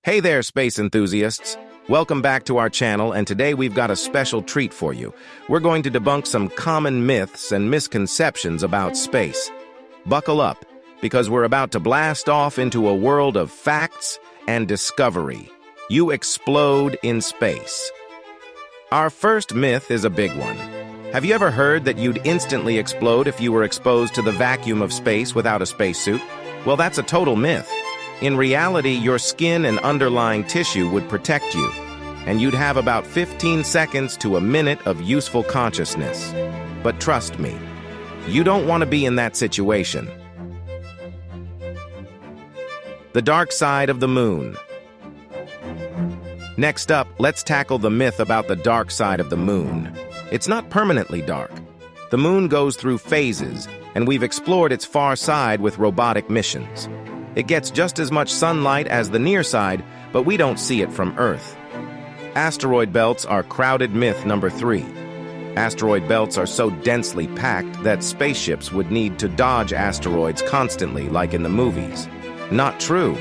Hey there, space enthusiasts! Welcome back to our channel, and today we've got a special treat for you. We're going to debunk some common myths and misconceptions about space. Buckle up, because we're about to blast off into a world of facts and discovery. You explode in space. Our first myth is a big one. Have you ever heard that you'd instantly explode if you were exposed to the vacuum of space without a spacesuit? Well, that's a total myth. In reality, your skin and underlying tissue would protect you, and you'd have about 15 seconds to a minute of useful consciousness. But trust me, you don't want to be in that situation. The dark side of the moon. Next up, let's tackle the myth about the dark side of the moon. It's not permanently dark. The moon goes through phases, and we've explored its far side with robotic missions. It gets just as much sunlight as the near side, but we don't see it from Earth. Asteroid belts are crowded myth number 3. Asteroid belts are so densely packed that spaceships would need to dodge asteroids constantly, like in the movies. Not true.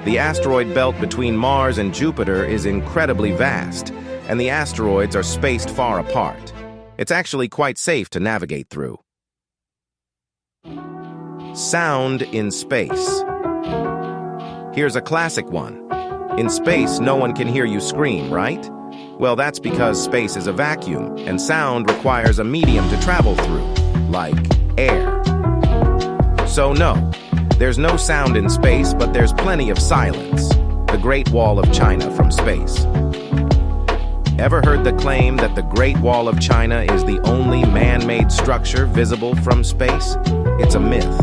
The asteroid belt between Mars and Jupiter is incredibly vast, and the asteroids are spaced far apart. It's actually quite safe to navigate through. Sound in space. Here's a classic one. In space, no one can hear you scream, right? Well, that's because space is a vacuum, and sound requires a medium to travel through, like air. So no, there's no sound in space, but there's plenty of silence. The Great Wall of China from space. Ever heard the claim that the Great Wall of China is the only man-made structure visible from space? It's a myth.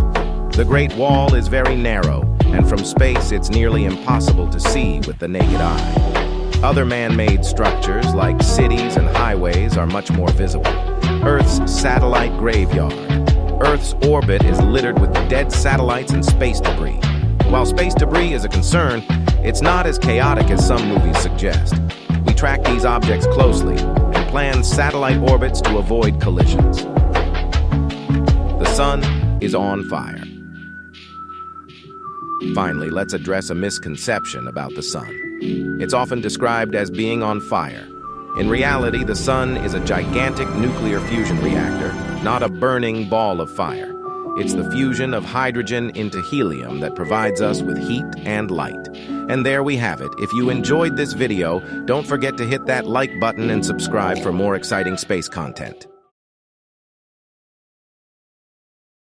The Great Wall is very narrow, and from space it's nearly impossible to see with the naked eye. Other man-made structures, like cities and highways, are much more visible. Earth's satellite graveyard. Earth's orbit is littered with dead satellites and space debris. While space debris is a concern, it's not as chaotic as some movies suggest. We track these objects closely and plan satellite orbits to avoid collisions. The sun is on fire. Finally, let's address a misconception about the sun. It's often described as being on fire. In reality, the sun is a gigantic nuclear fusion reactor, not a burning ball of fire. It's the fusion of hydrogen into helium that provides us with heat and light. And there we have it. If you enjoyed this video, don't forget to hit that like button and subscribe for more exciting space content.